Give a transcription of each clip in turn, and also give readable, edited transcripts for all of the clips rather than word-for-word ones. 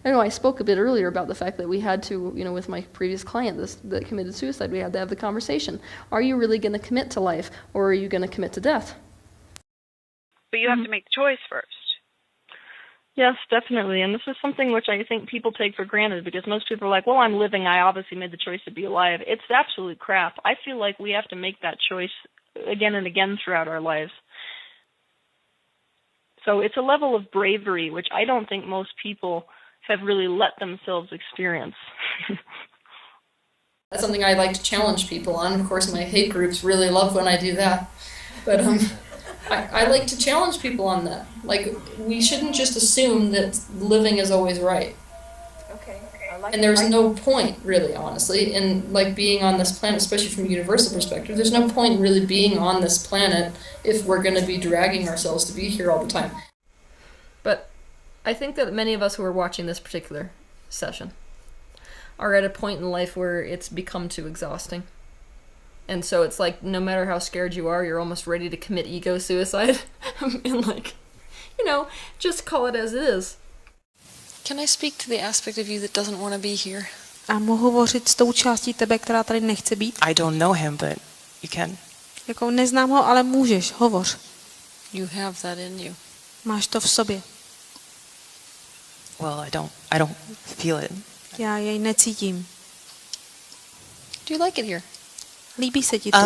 I know I spoke a bit earlier about the fact that we had to, with my previous client that committed suicide, we had to have the conversation. Are you really going to commit to life, or are you going to commit to death? But you have to make the choice first. Yes, definitely. And this is something which I think people take for granted, because most people are like, well, I'm living. I obviously made the choice to be alive. It's absolute crap. I feel like we have to make that choice again and again throughout our lives. So it's a level of bravery which I don't think most people have really let themselves experience. That's something I like to challenge people on. Of course, my hate groups really love when I do that. But I like to challenge people on that. Like, we shouldn't just assume that living is always right. Okay. And there's no point, really, honestly, in like being on this planet, especially from a universal perspective. There's no point really being on this planet if we're going to be dragging ourselves to be here all the time. But I think that many of us who are watching this particular session are at a point in life where it's become too exhausting. And so it's like, no matter how scared you are, you're almost ready to commit ego suicide. And like, just call it as it is. Can I speak to the aspect of you that doesn't want to be here? A mohu hovořit s tou částí tebe, která tady nechce být? I don't know him, but you can. Jako neznám ho, ale můžeš, hovoř. You have that in you. Máš to v sobě. Well, I don't feel it. Já jej necítím. Do you like it here? Líbí se ti to?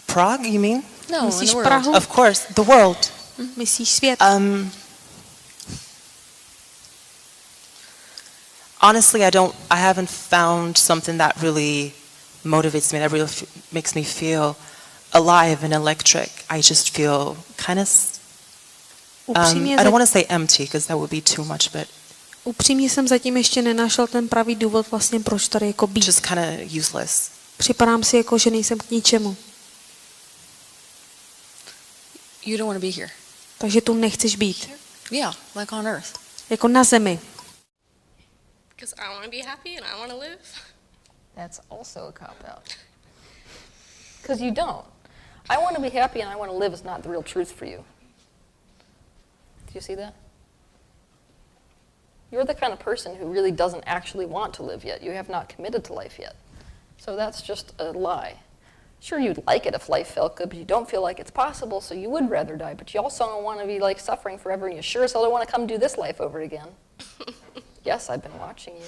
Prague, you mean? No, myslíš Prahu? Of course, the world. Myslíš svět? Honestly, I haven't found something that really motivates me, that really makes me feel alive and electric. I just feel kind of, I don't want to say empty, because that would be too much, but upřímně jsem zatím ještě nenašel ten pravý důvod vlastně, proč tady jako být. Just kind of useless. Připadám si jako, že nejsem k ničemu. You don't want to be here. Takže tu nechceš být. Yeah, like on Earth. Jako na zemi. Because I want to be happy and I want to live. That's also a cop-out. Because you don't. I want to be happy and I want to live is not the real truth for you. Do you see that? You're the kind of person who really doesn't actually want to live yet. You have not committed to life yet. So that's just a lie. Sure, you'd like it if life felt good, but you don't feel like it's possible, so you would rather die. But you also don't want to be like suffering forever, and you sure as hell don't want to come do this life over again. Yes, I've been watching you.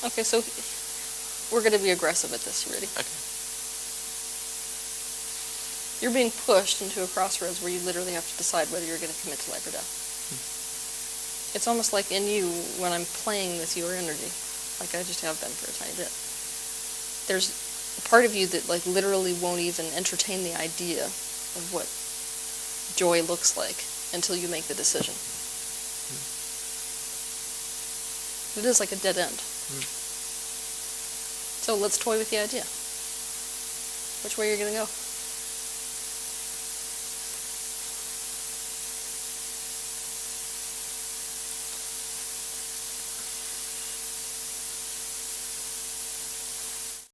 Okay, so we're going to be aggressive at this. You ready? Okay. You're being pushed into a crossroads where you literally have to decide whether you're going to commit to life or death. It's almost like in you, when I'm playing with your energy, like I just have been for a tiny bit, there's a part of you that like literally won't even entertain the idea of what joy looks like until you make the decision. It is like a dead end. So let's toy with the idea. Which way are you going to go?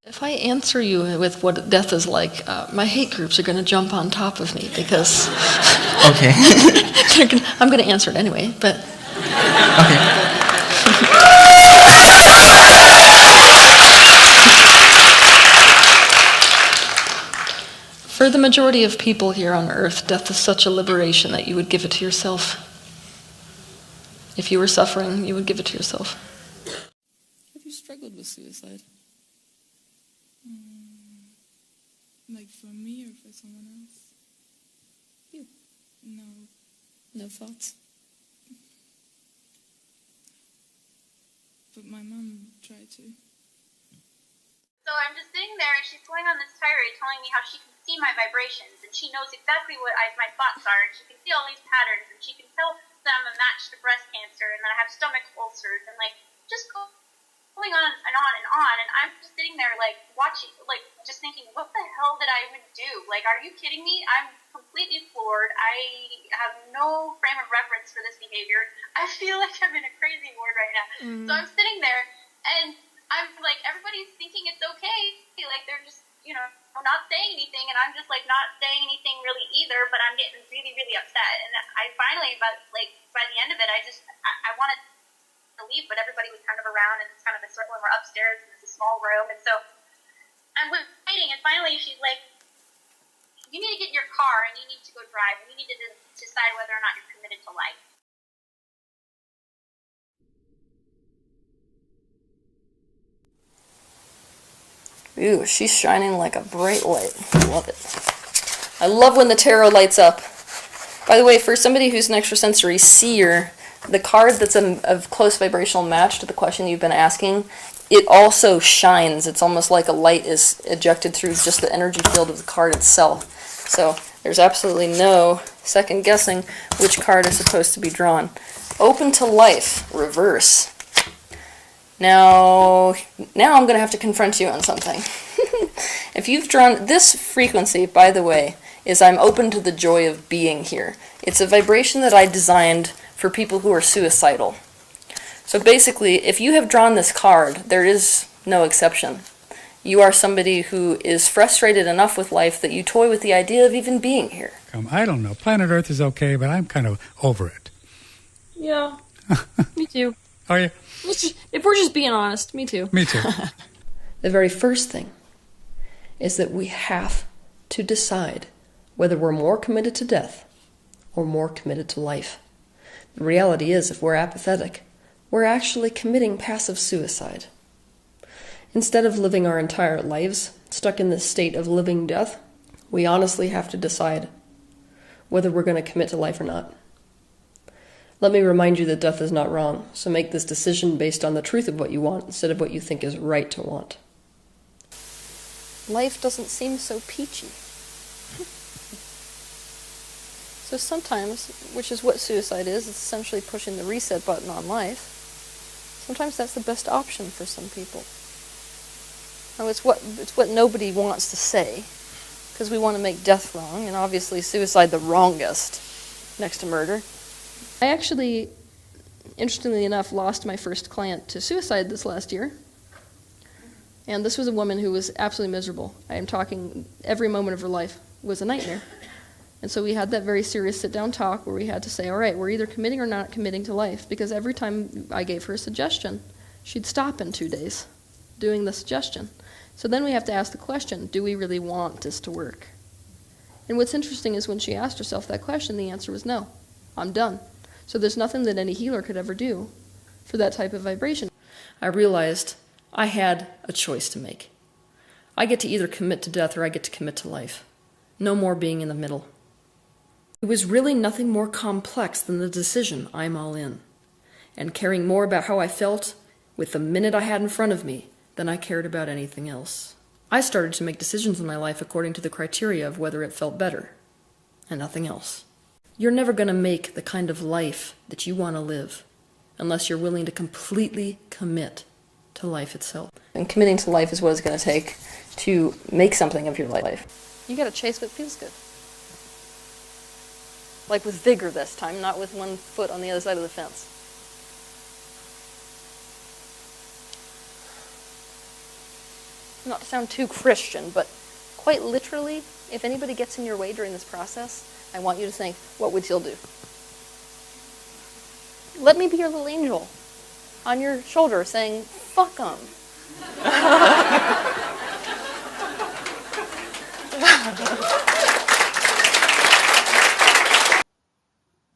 If I answer you with what death is like, my hate groups are going to jump on top of me because Okay. I'm going to answer it anyway, but... Okay. For the majority of people here on Earth, death is such a liberation that you would give it to yourself. If you were suffering, you would give it to yourself. Have you struggled with suicide? Like for me or for someone else? You. No. No thoughts? But my mom tried to. So I'm just sitting there and she's going on this tirade telling me how she can see my vibrations and she knows exactly what my thoughts are and she can see all these patterns and she can tell that I'm a match to breast cancer and that I have stomach ulcers and like just going on and on and on, and I'm just sitting there like watching, like just thinking, what the hell did I even do? Like, are you kidding me? I'm completely floored. I have no frame of reference for this behavior. I feel like I'm in a crazy ward right now. So I'm sitting there and I'm like, everybody's thinking it's okay. Like they're just, not saying anything, and I'm just like not saying anything really either, but I'm getting really, really upset. And I finally, by the end of it, I wanted to leave, but everybody was kind of around, and it's kind of a circle, and we're upstairs, and it's a small room, and so I'm waiting, and finally she's like, you need to get in your car, and you need to go drive, and you need to decide whether or not you're committed to life. Ooh, she's shining like a bright light. I love it. I love when the tarot lights up. By the way, for somebody who's an extrasensory seer, the card that's a close vibrational match to the question you've been asking, it also shines. It's almost like a light is ejected through just the energy field of the card itself. So there's absolutely no second guessing which card is supposed to be drawn. Open to life, reverse. Now I'm going to have to confront you on something. If you've drawn this frequency, by the way, is I'm open to the joy of being here. It's a vibration that I designed for people who are suicidal. So basically, if you have drawn this card, there is no exception. You are somebody who is frustrated enough with life that you toy with the idea of even being here. I don't know. Planet Earth is okay, but I'm kind of over it. Yeah. Me too. Are you? If we're just being honest, me too. Me too. The very first thing is that we have to decide whether we're more committed to death or more committed to life. The reality is, if we're apathetic, we're actually committing passive suicide. Instead of living our entire lives stuck in this state of living death, we honestly have to decide whether we're going to commit to life or not. Let me remind you that death is not wrong, so make this decision based on the truth of what you want instead of what you think is right to want. Life doesn't seem so peachy. So sometimes, which is what suicide is, it's essentially pushing the reset button on life. Sometimes that's the best option for some people. Now it's what nobody wants to say, because we want to make death wrong, and obviously suicide the wrongest, next to murder. I actually, interestingly enough, lost my first client to suicide this last year. And this was a woman who was absolutely miserable. I am talking every moment of her life was a nightmare. And so we had that very serious sit-down talk where we had to say, all right, we're either committing or not committing to life. Because every time I gave her a suggestion, she'd stop in 2 days doing the suggestion. So then we have to ask the question, do we really want this to work? And what's interesting is when she asked herself that question, the answer was no, I'm done. So there's nothing that any healer could ever do for that type of vibration. I realized I had a choice to make. I get to either commit to death or I get to commit to life. No more being in the middle. It was really nothing more complex than the decision, I'm all in, and caring more about how I felt with the minute I had in front of me than I cared about anything else. I started to make decisions in my life according to the criteria of whether it felt better, and nothing else. You're never going to make the kind of life that you want to live unless you're willing to completely commit to life itself. And committing to life is what it's going to take to make something of your life. You got to chase what feels good. Like with vigor this time, not with one foot on the other side of the fence. Not to sound too Christian, but quite literally, if anybody gets in your way during this process, I want you to think, what would Teal do? Let me be your little angel on your shoulder saying, fuck 'em.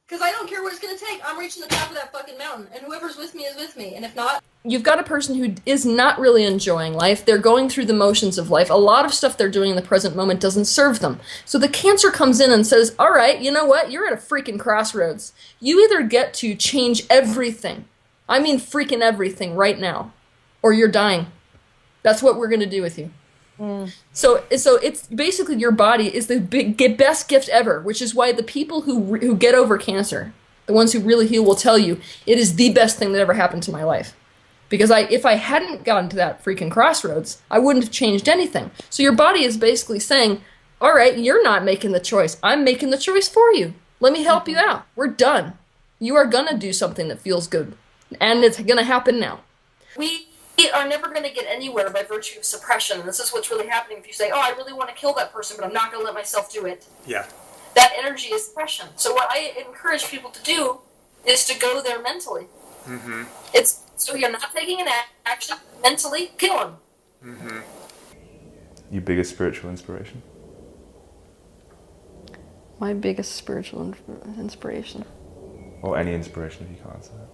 Because I don't care what it's going to take. I'm reaching the top of that fucking mountain, and whoever's with me is with me, and if not... You've got a person who is not really enjoying life. They're going through the motions of life. A lot of stuff they're doing in the present moment doesn't serve them. So the Cancer comes in and says, all right, you know what? You're at a freaking crossroads. You either get to change everything. I mean freaking everything right now. Or you're dying. That's what we're going to do with you. So it's basically your body is the best gift ever, which is why the people who get over cancer, the ones who really heal, will tell you it is the best thing that ever happened to my life. Because if I hadn't gotten to that freaking crossroads, I wouldn't have changed anything. So your body is basically saying, all right, you're not making the choice. I'm making the choice for you. Let me help you out. We're done. You are going to do something that feels good. And it's going to happen now. We are never going to get anywhere by virtue of suppression. And this is what's really happening if you say, oh, I really want to kill that person, but I'm not going to let myself do it. Yeah. That energy is suppression. So what I encourage people to do is to go there mentally. Mm-hmm. It's so you're not taking an action, mentally kill him. Mm-hmm. Your biggest spiritual inspiration? My biggest spiritual inspiration. Or any inspiration if you can't answer that.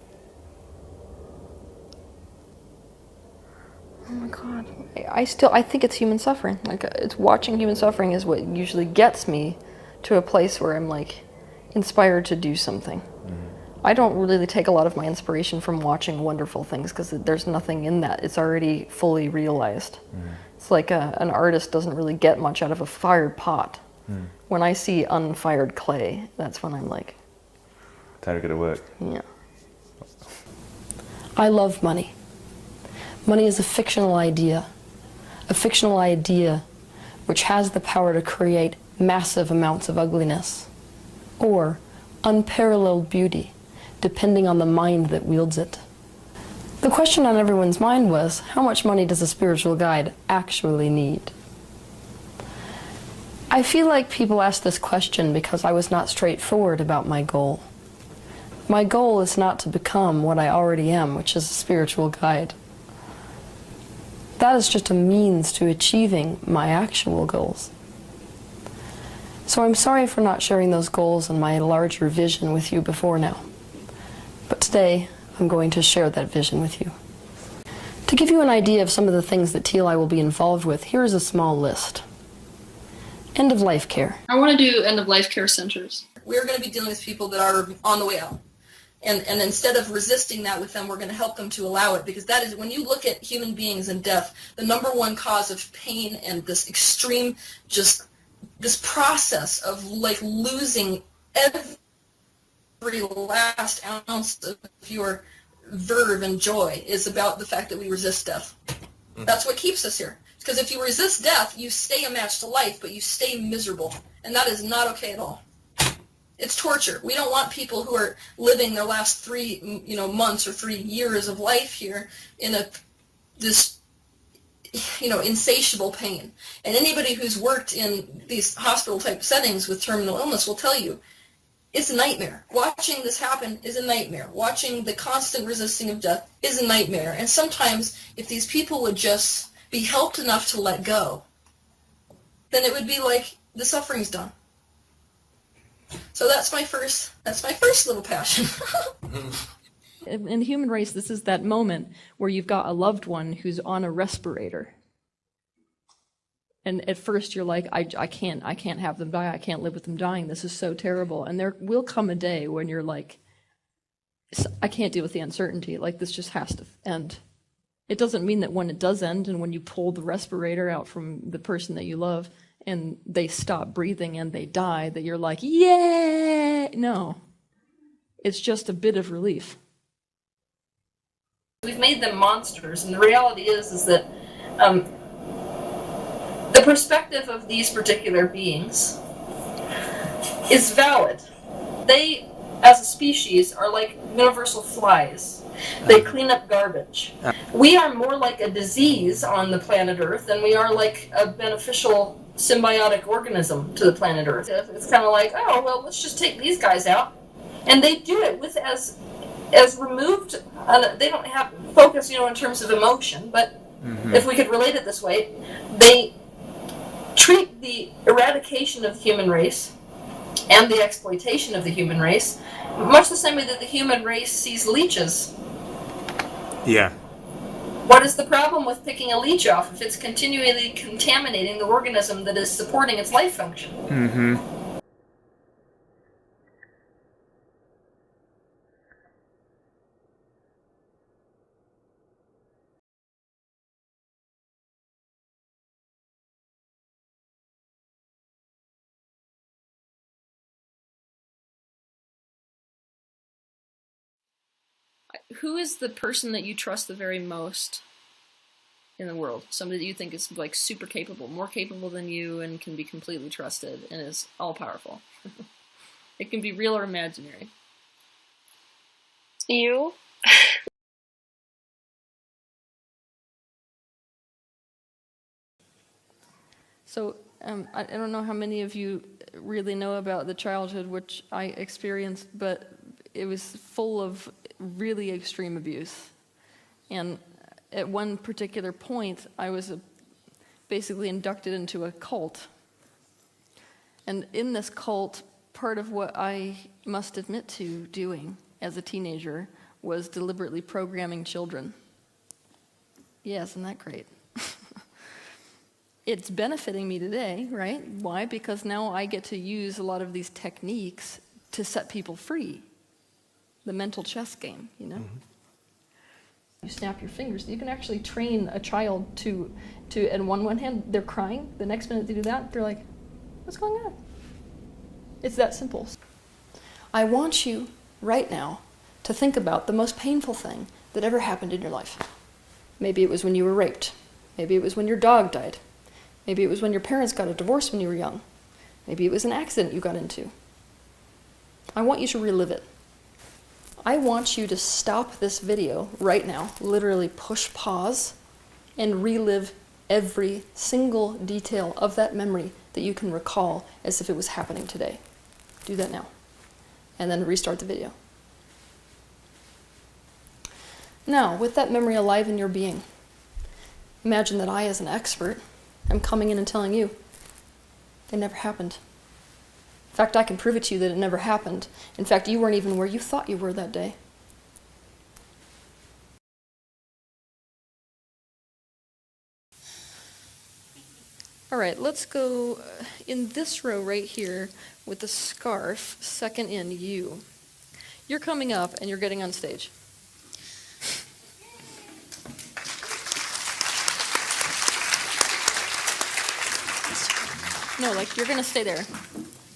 Oh my God, I think it's human suffering. Like, it's watching human suffering is what usually gets me to a place where I'm like inspired to do something. I don't really take a lot of my inspiration from watching wonderful things because there's nothing in that. It's already fully realized. It's like an artist doesn't really get much out of a fired pot. When I see unfired clay, that's when I'm like, Time to go to work. yeah. I love money. Money is a fictional idea which has the power to create massive amounts of ugliness or unparalleled beauty, depending on the mind that wields it. The question on everyone's mind was, how much money does a spiritual guide actually need? I feel like people ask this question because I was not straightforward about my goal. My goal is not to become what I already am, which is a spiritual guide. That is just a means to achieving my actual goals. So I'm sorry for not sharing those goals and my larger vision with you before now. But today, I'm going to share that vision with you. To give you an idea of some of the things that TLI will be involved with, here is a small list. End-of-life care. I want to do end-of-life care centers. We're going to be dealing with people that are on the way out. And instead of resisting that with them, we're going to help them to allow it, because that is, when you look at human beings and death, the number one cause of pain and this extreme, just this process of like losing every last ounce of your verve and joy is about the fact that we resist death. That's what keeps us here. Because if you resist death, you stay a match to life, but you stay miserable. And that is not okay at all. It's torture. We don't want people who are living their last 3 months or 3 years of life here in this insatiable pain. And anybody who's worked in these hospital type settings with terminal illness will tell you it's a nightmare. Watching this happen is a nightmare. Watching the constant resisting of death is a nightmare. And sometimes if these people would just be helped enough to let go, then it would be like the suffering's done. So that's my first little passion. In the human race, this is that moment where you've got a loved one who's on a respirator. And at first you're like, I can't have them die. I can't live with them dying. This is so terrible. And there will come a day when you're like, I can't deal with the uncertainty. Like, this just has to end. It doesn't mean that when it does end and when you pull the respirator out from the person that you love and they stop breathing and they die, that you're like, yay! No. It's just a bit of relief. We've made them monsters, and the reality is that the perspective of these particular beings is valid. They, as a species, are like universal flies. They clean up garbage. We are more like a disease on the planet Earth than we are like a beneficial symbiotic organism to the planet Earth. It's kind of like, oh, well, let's just take these guys out. And they do it with as removed, they don't have focus, in terms of emotion, but if we could relate it this way, they treat the eradication of the human race and the exploitation of the human race much the same way that the human race sees leeches. Yeah. What is the problem with picking a leech off if it's continually contaminating the organism that is supporting its life function? Mm-hmm. Who is the person that you trust the very most in the world? Somebody that you think is like super capable, more capable than you, and can be completely trusted and is all powerful. It can be real or imaginary. You? So I don't know how many of you really know about the childhood which I experienced, but it was full of really extreme abuse. And at one particular point, I was basically inducted into a cult. And in this cult, part of what I must admit to doing as a teenager was deliberately programming children. Yeah, isn't that great? It's benefiting me today, right? Why? Because now I get to use a lot of these techniques to set people free. The mental chess game, you know? Mm-hmm. You snap your fingers. You can actually train a child to and one hand, they're crying. The next minute they do that, they're like, what's going on? It's that simple. I want you right now to think about the most painful thing that ever happened in your life. Maybe it was when you were raped. Maybe it was when your dog died. Maybe it was when your parents got a divorce when you were young. Maybe it was an accident you got into. I want you to relive it. I want you to stop this video right now, literally push pause, and relive every single detail of that memory that you can recall as if it was happening today. Do that now. And then restart the video. Now, with that memory alive in your being, imagine that I, as an expert, am coming in and telling you it never happened. In fact, I can prove it to you that it never happened. In fact, you weren't even where you thought you were that day. All right, let's go in this row right here with the scarf, second in, you. You're coming up and you're getting on stage. No, like, you're going to stay there.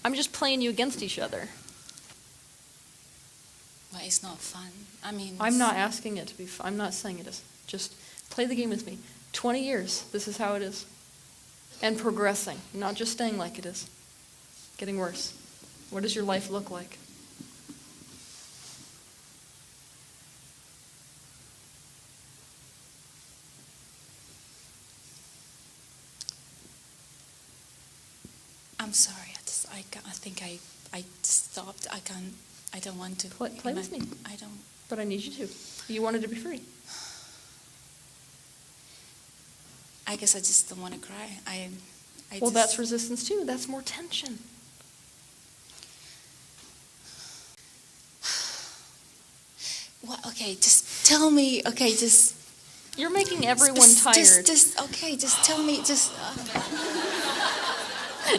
I'm just playing you against each other. Well, it's not fun. I mean... I'm not asking it to be fun. I'm not saying it is. Just play the game with me. 20 years, this is how it is. And progressing, not just staying like it is. Getting worse. What does your life look like? I'm sorry. I think I stopped. I don't want to. Play with me. I don't. But I need you to. You wanted to be free. I guess I just don't want to cry. Well, that's resistance too. That's more tension. Well, okay, just tell me. Okay, just. You're making everyone tired. Just tell me.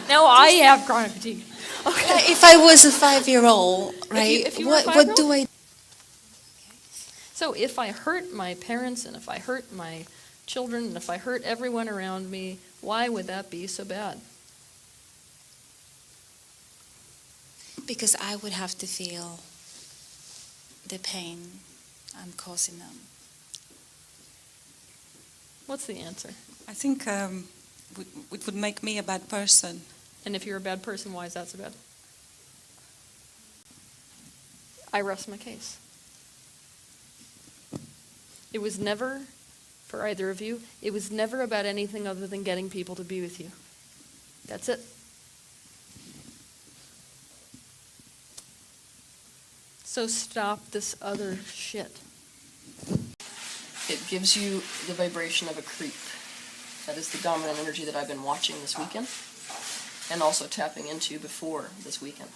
Now I have chronic fatigue. Okay. If I was a 5-year-old, right? If you were a 5-year-old? What do I? So if I hurt my parents and if I hurt my children and if I hurt everyone around me, why would that be so bad? Because I would have to feel the pain I'm causing them. What's the answer? I think it would make me a bad person. And if you're a bad person, why is that so bad? I rest my case. It was never, for either of you, it was never about anything other than getting people to be with you. That's it. So stop this other shit. It gives you the vibration of a creep. That is the dominant energy that I've been watching this weekend and also tapping into before this weekend.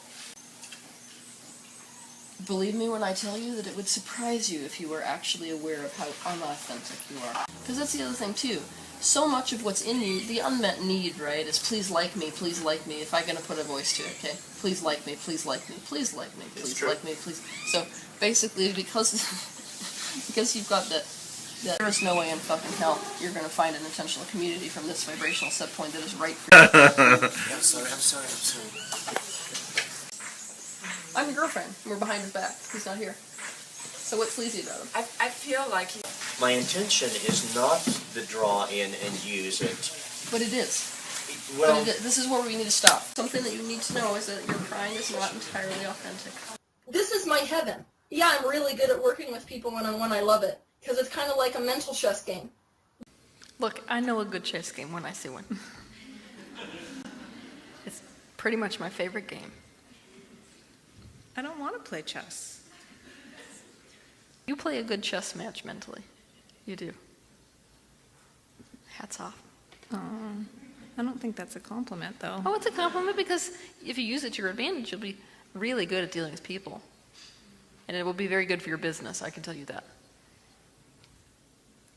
Believe me when I tell you that it would surprise you if you were actually aware of how unauthentic you are. Because that's the other thing too. So much of what's in you, the unmet need, right, is please like me, if I'm going to put a voice to it, okay? Please like me, please like me, please like me, please like me, please. So basically because you've got that there is no way in fucking hell you're going to find an intentional community from this vibrational set point that is right for you. I'm sorry. I'm your girlfriend. We're behind his back. He's not here. So what's sleazy about him? I feel like my intention is not to draw in and use it. But it is. Well, This is where we need to stop. Something that you need to know is that your crying is not entirely authentic. This is my heaven. Yeah, I'm really good at working with people one-on-one. I love it. Because it's kind of like a mental chess game. Look, I know a good chess game when I see one. pretty much my favorite game. I don't want to play chess. You play a good chess match mentally. You do. Hats off. I don't think that's a compliment, though. Oh, it's a compliment because if you use it to your advantage, you'll be really good at dealing with people. And it will be very good for your business, I can tell you that.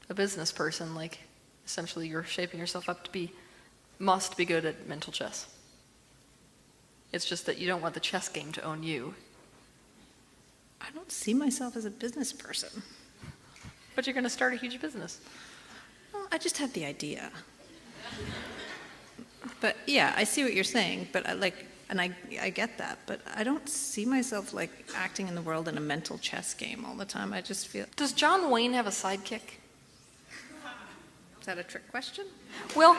A business person, like, essentially you're shaping yourself up to be, must be good at mental chess. It's just that you don't want the chess game to own you. I don't see myself as a business person. But you're going to start a huge business. Well, I just had the idea. But yeah, I see what you're saying, but I get that, but I don't see myself like acting in the world in a mental chess game all the time. I just feel... Does John Wayne have a sidekick? Is that a trick question? Well,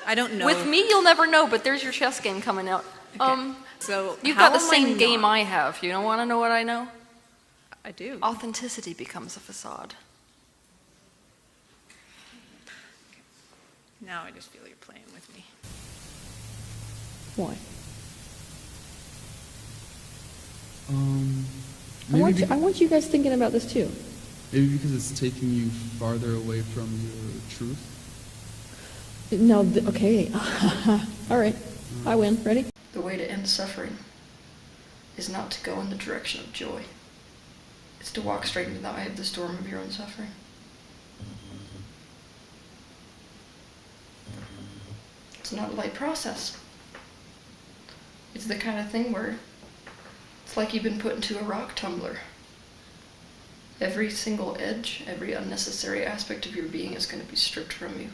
I don't know. With me, you'll never know, but there's your chess game coming out. Okay. So you've how got the am I same not- game I have. You don't want to know what I know? I do. Authenticity becomes a facade. Now I just feel you're playing with me. Why? I want you guys thinking about this too. Maybe because it's taking you farther away from your truth? No, okay. All right. I win. Ready? The way to end suffering is not to go in the direction of joy. It's to walk straight into the eye of the storm of your own suffering. It's not a light process. It's the kind of thing where it's like you've been put into a rock tumbler. Every single edge, every unnecessary aspect of your being is going to be stripped from you.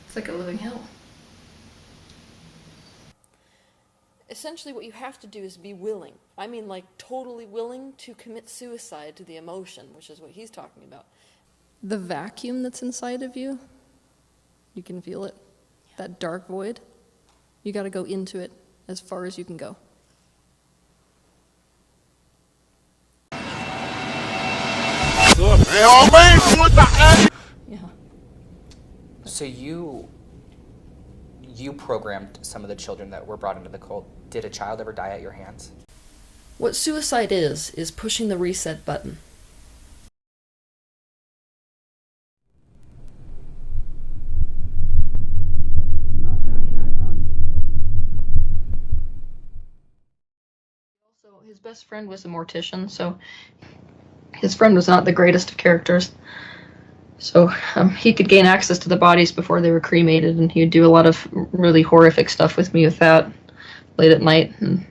It's like a living hell. Essentially what you have to do is be willing. I mean like totally willing to commit suicide to the emotion, which is what he's talking about. The vacuum that's inside of you, you can feel it. That dark void, you got to go into it as far as you can go. Yeah. So you programmed some of the children that were brought into the cult. Did a child ever die at your hands? What suicide is pushing the reset button. Also, his best friend was a mortician, so his friend was not the greatest of characters. So he could gain access to the bodies before they were cremated, and he would do a lot of really horrific stuff with me with that late at night. And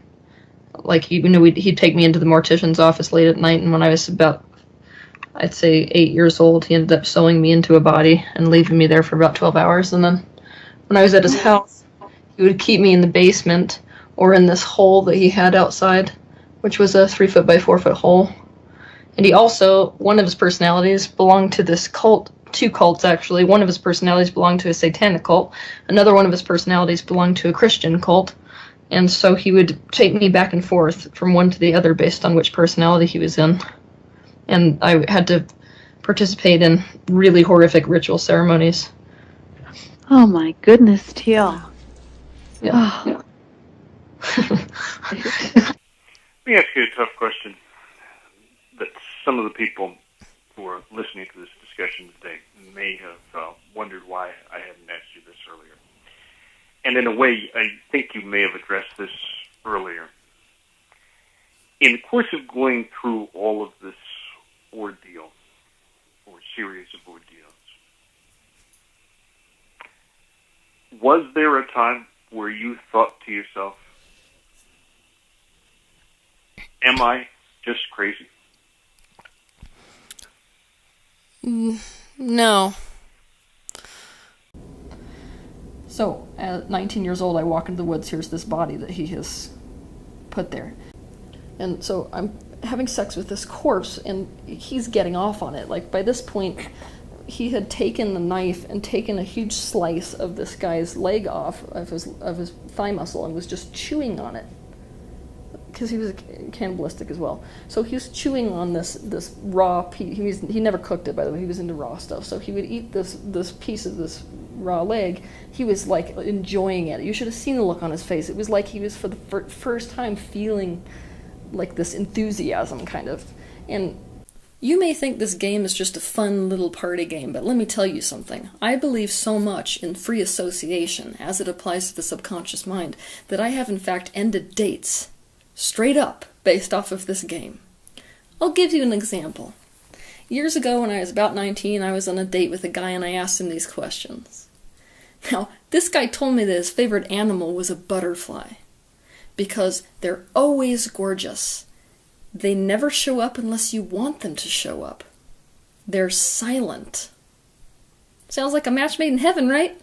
like he'd take me into the mortician's office late at night, and when I was about, I'd say 8 years old, he ended up sewing me into a body and leaving me there for about 12 hours. And then when I was at his house, he would keep me in the basement or in this hole that he had outside, which was a 3-foot by 4-foot hole. And he also, one of his personalities belonged to this cult, 2 cults actually. One of his personalities belonged to a satanic cult. Another one of his personalities belonged to a Christian cult. And so he would take me back and forth from one to the other based on which personality he was in. And I had to participate in really horrific ritual ceremonies. Oh my goodness, Teal. Yeah. Oh. Let me ask you a tough question that some of the people who are listening to this discussion today may have wondered why I hadn't asked you this earlier. And in a way, I think you may have addressed this earlier. In the course of going through all of this ordeal, or series of ordeals, was there a time where you thought to yourself, am I just crazy? No. So, at 19 years old, I walk into the woods. Here's this body that he has put there. And so I'm having sex with this corpse, and he's getting off on it. Like, by this point, he had taken the knife and taken a huge slice of this guy's leg off of his thigh muscle and was just chewing on it. because he was cannibalistic as well. So he was chewing on this raw piece. He never cooked it, by the way. He was into raw stuff. So he would eat this piece of this raw leg. He was like enjoying it. You should have seen the look on his face. It was like he was for the first time feeling like this enthusiasm, kind of. And you may think this game is just a fun little party game, but let me tell you something. I believe so much in free association as it applies to the subconscious mind that I have in fact ended dates straight up based off of this game. I'll give you an example. Years ago when I was about 19, I was on a date with a guy and I asked him these questions. Now, this guy told me that his favorite animal was a butterfly because they're always gorgeous. They never show up unless you want them to show up. They're silent. Sounds like a match made in heaven, right?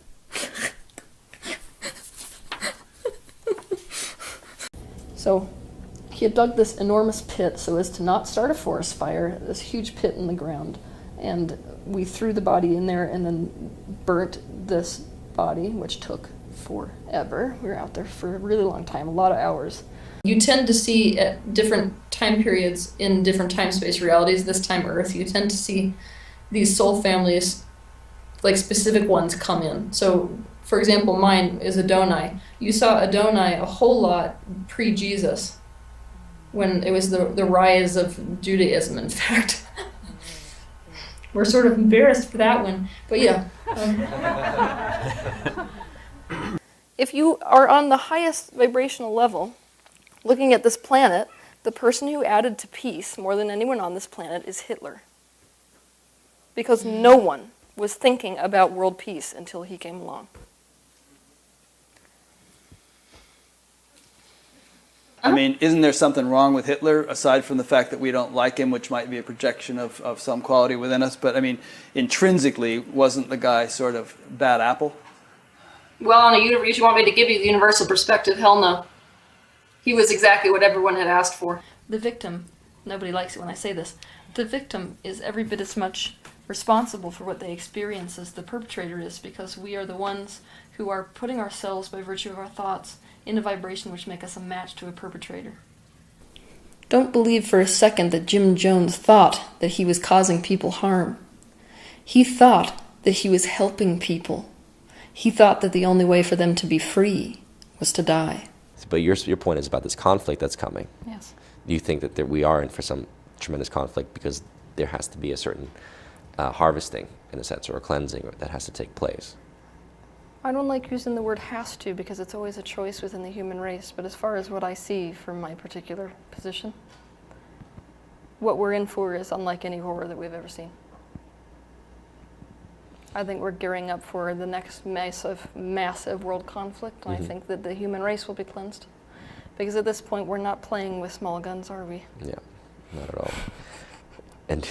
So, he had dug this enormous pit so as to not start a forest fire, this huge pit in the ground. And we threw the body in there and then burnt this body, which took forever. We were out there for a really long time, a lot of hours. You tend to see at different time periods in different time-space realities, this time Earth, you tend to see these soul families, like specific ones, come in. So, for example, mine is Adonai. You saw Adonai a whole lot pre-Jesus, when it was the rise of Judaism, in fact. We're sort of embarrassed for that one, but yeah. If you are on the highest vibrational level, looking at this planet, the person who added to peace more than anyone on this planet is Hitler. Because no one was thinking about world peace until he came along. I mean, isn't there something wrong with Hitler, aside from the fact that we don't like him, which might be a projection of some quality within us? But, I mean, intrinsically, wasn't the guy sort of bad apple? Well, on a universe, you want me to give you the universal perspective? Hell no. He was exactly what everyone had asked for. The victim, nobody likes it when I say this, the victim is every bit as much responsible for what they experience as the perpetrator is, because we are the ones who are putting ourselves, by virtue of our thoughts, in a vibration which make us a match to a perpetrator. Don't believe for a second that Jim Jones thought that he was causing people harm. He thought that he was helping people. He thought that the only way for them to be free was to die. But your point is about this conflict that's coming. Yes. You think that we are in for some tremendous conflict because there has to be a certain harvesting, in a sense, or a cleansing that has to take place. I don't like using the word has to because it's always a choice within the human race, but as far as what I see from my particular position, what we're in for is unlike any horror that we've ever seen. I think we're gearing up for the next massive world conflict, and I think that the human race will be cleansed. Because at this point, we're not playing with small guns, are we? Yeah, not at all. And,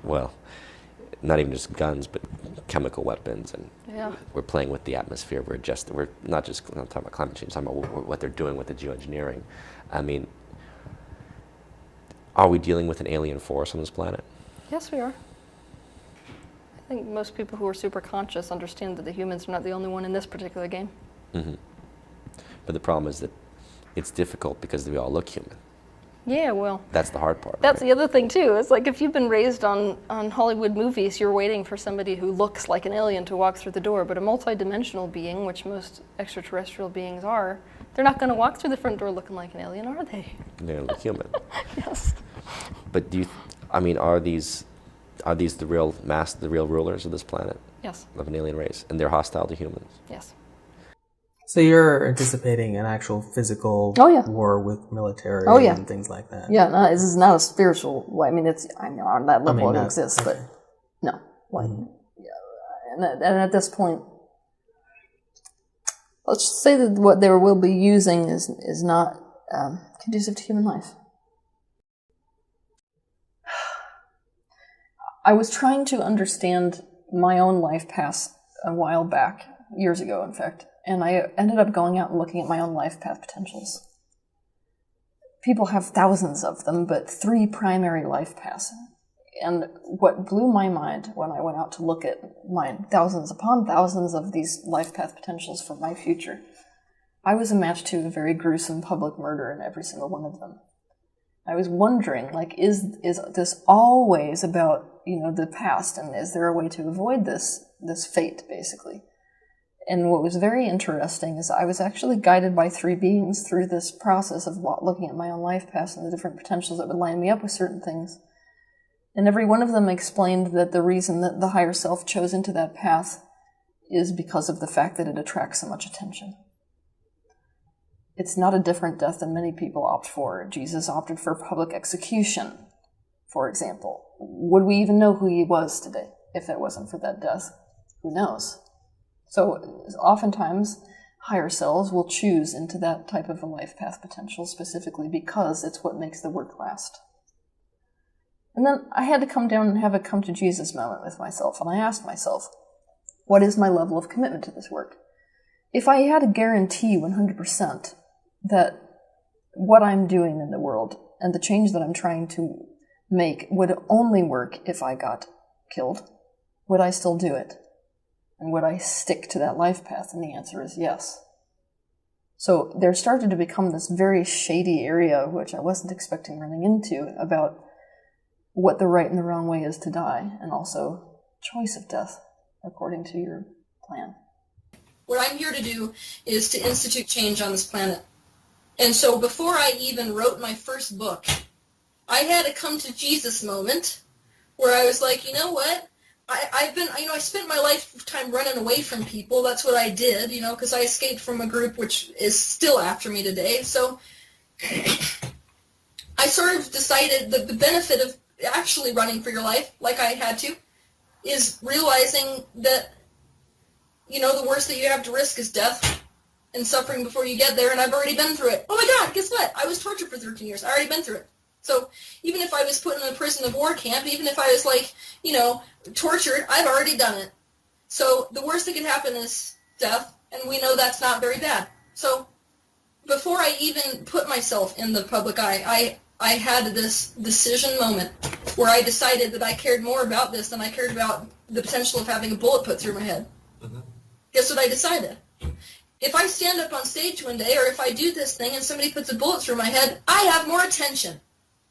well, not even just guns, but chemical weapons, and we're playing with the atmosphere. We're not talking about climate change, we're talking about what they're doing with the geoengineering. I mean, are we dealing with an alien force on this planet? Yes, we are. I think most people who are super conscious understand that the humans are not the only one in this particular game. Mm-hmm. But the problem is that it's difficult because we all look human. Yeah, well, that's the hard part. That's right? the other thing too. It's like if you've been raised on Hollywood movies, you're waiting for somebody who looks like an alien to walk through the door. But a multidimensional being, which most extraterrestrial beings are, they're not going to walk through the front door looking like an alien, are they? They're going to look human. Yes. But are these the real rulers of this planet? Yes. Of an alien race, and they're hostile to humans? Yes. So you're anticipating an actual physical war with military and things like that? Yeah, no, this is not a spiritual way. I mean, on that level it exists, but no. Like, and at this point, let's just say that what they will be using is not conducive to human life. I was trying to understand my own life path a while back, years ago, in fact. And I ended up going out and looking at my own life path potentials. People have thousands of them, but 3 primary life paths. And what blew my mind when I went out to look at my thousands upon thousands of these life path potentials for my future I was a match to a very gruesome public murder in every single one of them. I was wondering, like, is this always about, the past, and is there a way to avoid this fate, basically? And what was very interesting is I was actually guided by 3 beings through this process of looking at my own life path and the different potentials that would line me up with certain things. And every one of them explained that the reason that the higher self chose into that path is because of the fact that it attracts so much attention. It's not a different death than many people opt for. Jesus opted for public execution, for example. Would we even know who he was today if it wasn't for that death? Who knows? So oftentimes, higher selves will choose into that type of a life path potential specifically because it's what makes the work last. And then I had to come down and have a come to Jesus moment with myself, and I asked myself, what is my level of commitment to this work? If I had a guarantee 100% that what I'm doing in the world and the change that I'm trying to make would only work if I got killed, would I still do it? And would I stick to that life path? And the answer is yes. So there started to become this very shady area, which I wasn't expecting running into, about what the right and the wrong way is to die, and also choice of death according to your plan. What I'm here to do is to institute change on this planet. And so before I even wrote my first book, I had a come to Jesus moment where I was like, you know what? I spent my lifetime running away from people. That's what I did, because I escaped from a group which is still after me today. So I sort of decided that the benefit of actually running for your life, like I had to, is realizing that, the worst that you have to risk is death and suffering before you get there, and I've already been through it. Oh my God, guess what? I was tortured for 13 years. I already been through it. So even if I was put in a prison of war camp, even if I was tortured, I've already done it. So the worst that can happen is death, and we know that's not very bad. So before I even put myself in the public eye, I had this decision moment where I decided that I cared more about this than I cared about the potential of having a bullet put through my head. Mm-hmm. Guess what I decided? If I stand up on stage one day, or if I do this thing and somebody puts a bullet through my head, I have more attention.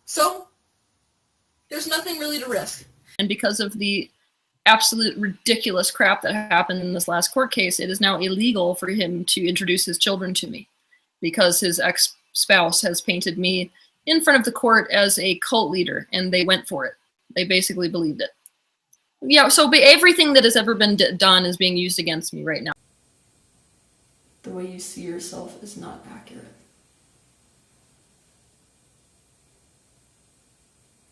So there's nothing really to risk. And because of the absolute ridiculous crap that happened in this last court case, it is now illegal for him to introduce his children to me because his ex-spouse has painted me in front of the court as a cult leader, and they went for it. They basically believed it. Yeah, so everything that has ever been done is being used against me right now. The way you see yourself is not accurate.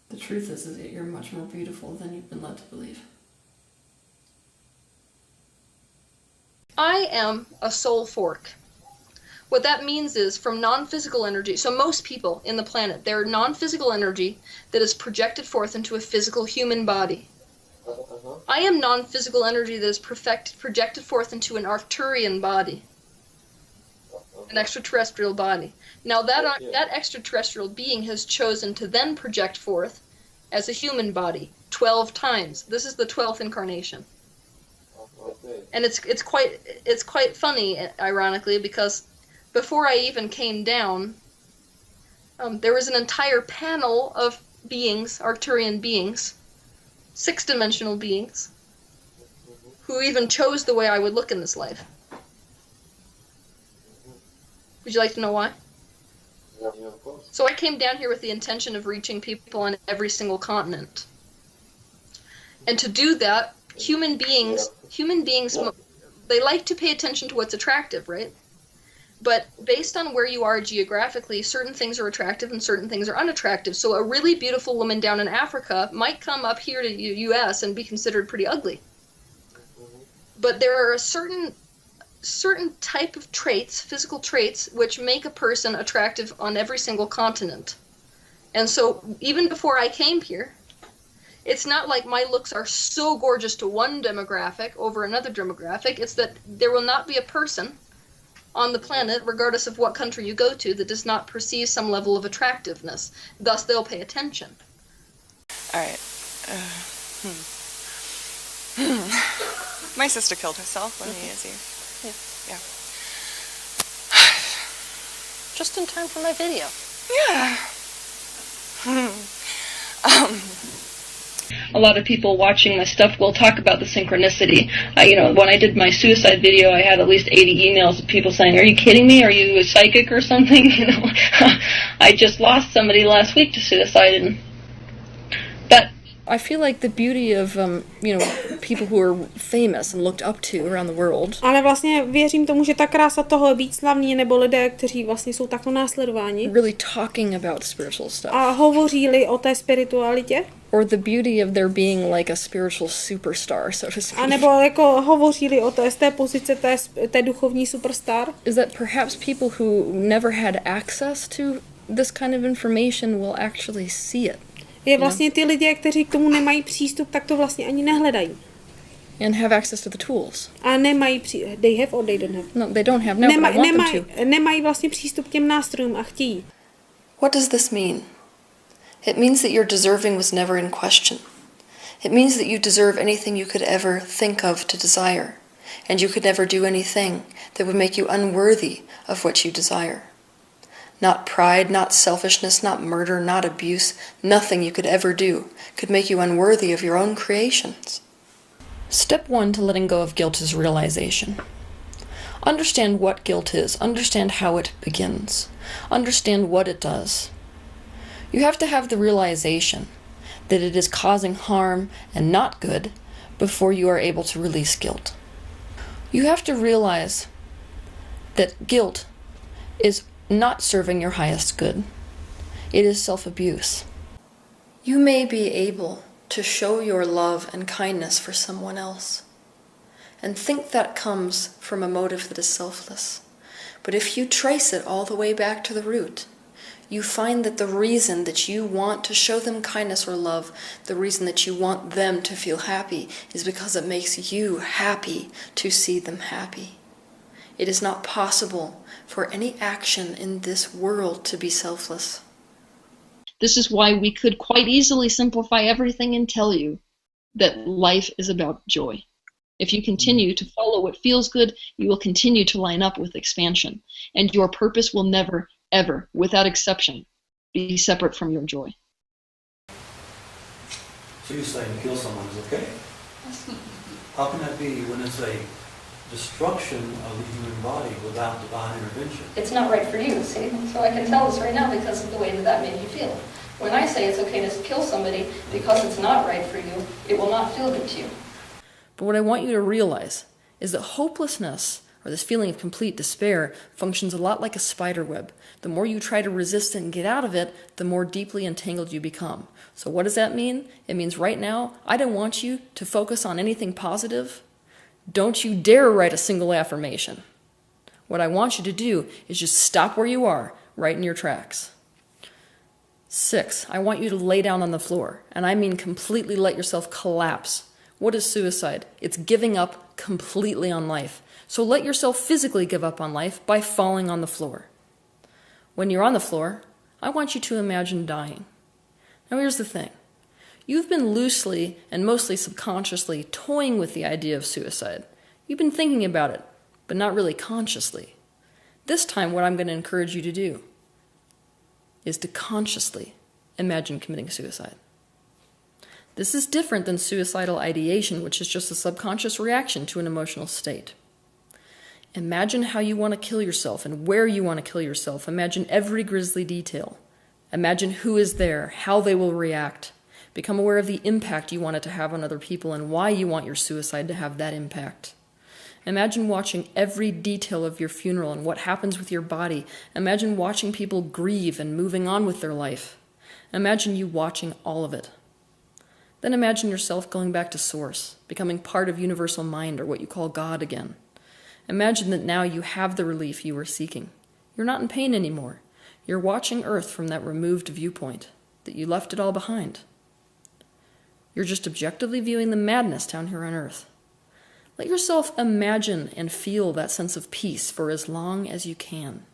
The truth is that you're much more beautiful than you've been led to believe. I am a soul fork. What that means is from non-physical energy, so most people in the planet, they're non-physical energy that is projected forth into a physical human body. I am non-physical energy that is projected forth into an Arcturian body, an extraterrestrial body. Now that extraterrestrial being has chosen to then project forth as a human body 12 times. This is the 12th incarnation. And it's quite funny, ironically, because before I even came down, there was an entire panel of beings, Arcturian beings, 6-dimensional beings, who even chose the way I would look in this life. Would you like to know why? Yeah, of course. So I came down here with the intention of reaching people on every single continent. And to do that, human beings, they like to pay attention to what's attractive, right? But based on where you are geographically, certain things are attractive and certain things are unattractive. So a really beautiful woman down in Africa might come up here to the U.S. and be considered pretty ugly. But there are a certain type of traits, physical traits, which make a person attractive on every single continent. And so even before I came here, it's not like my looks are so gorgeous to one demographic over another demographic. It's that there will not be a person on the planet, regardless of what country you go to, that does not perceive some level of attractiveness. Thus, they'll pay attention. All right. My sister killed herself when he is here. Yeah. Just in time for my video. Yeah. A lot of people watching my stuff will talk about the synchronicity. When I did my suicide video, I had at least 80 emails of people saying, "Are you kidding me? Are you a psychic or something?" I just lost somebody last week to suicide, but I feel like the beauty of people who are famous and looked up to around the world. Ale vlastně věřím tomu, že ta krása toho být slavní nebo lidé, kteří vlastně jsou takto následováni. Really talking about spiritual stuff. A hovoří-li o té spiritualitě. Or the beauty of there being like a spiritual superstar, so to speak. A nebo jako hovoří-li o té z té pozice té duchovní superstar. Is that perhaps people who never had access to this kind of information will actually see it. Je vlastně ty lidé, kteří k tomu nemají přístup, tak to vlastně ani nehledají. And have access to the tools. A nemají they have or they don't have. No, they don't have. No, but I want them to. Nemají vlastně přístup k těm nástrojům a chtějí. What does this mean? It means that your deserving was never in question. It means that you deserve anything you could ever think of to desire, and you could never do anything that would make you unworthy of what you desire. Not pride, not selfishness, not murder, not abuse, nothing you could ever do could make you unworthy of your own creations. Step 1 to letting go of guilt is realization. Understand what guilt is. Understand how it begins. Understand what it does. You have to have the realization that it is causing harm and not good before you are able to release guilt. You have to realize that guilt is not serving your highest good. It is self-abuse. You may be able to show your love and kindness for someone else and think that comes from a motive that is selfless. But if you trace it all the way back to the root, you find that the reason that you want to show them kindness or love, the reason that you want them to feel happy, is because it makes you happy to see them happy. It is not possible for any action in this world to be selfless. This is why we could quite easily simplify everything and tell you that life is about joy. If you continue to follow what feels good, you will continue to line up with expansion, and your purpose will never, ever, without exception, be separate from your joy. So you're saying kill someone is okay? How can that be when it's a destruction of the human body without divine intervention? It's not right for you, see? So I can tell this right now because of the way that made you feel. When I say it's okay to kill somebody because it's not right for you, it will not feel good to you. But what I want you to realize is that hopelessness, or this feeling of complete despair, functions a lot like a spider web. The more you try to resist it and get out of it, the more deeply entangled you become. So what does that mean? It means right now, I don't want you to focus on anything positive. Don't you dare write a single affirmation. What I want you to do is just stop where you are, right in your tracks. 6, I want you to lay down on the floor, and I mean completely let yourself collapse. What is suicide? It's giving up completely on life. So let yourself physically give up on life by falling on the floor. When you're on the floor, I want you to imagine dying. Now here's the thing. You've been loosely and mostly subconsciously toying with the idea of suicide. You've been thinking about it, but not really consciously. This time what I'm going to encourage you to do is to consciously imagine committing suicide. This is different than suicidal ideation, which is just a subconscious reaction to an emotional state. Imagine how you want to kill yourself and where you want to kill yourself. Imagine every grisly detail. Imagine who is there, how they will react. Become aware of the impact you want it to have on other people and why you want your suicide to have that impact. Imagine watching every detail of your funeral and what happens with your body. Imagine watching people grieve and moving on with their life. Imagine you watching all of it. Then imagine yourself going back to source, becoming part of universal mind, or what you call God again. Imagine that now you have the relief you were seeking. You're not in pain anymore. You're watching Earth from that removed viewpoint, that you left it all behind. You're just objectively viewing the madness down here on Earth. Let yourself imagine and feel that sense of peace for as long as you can.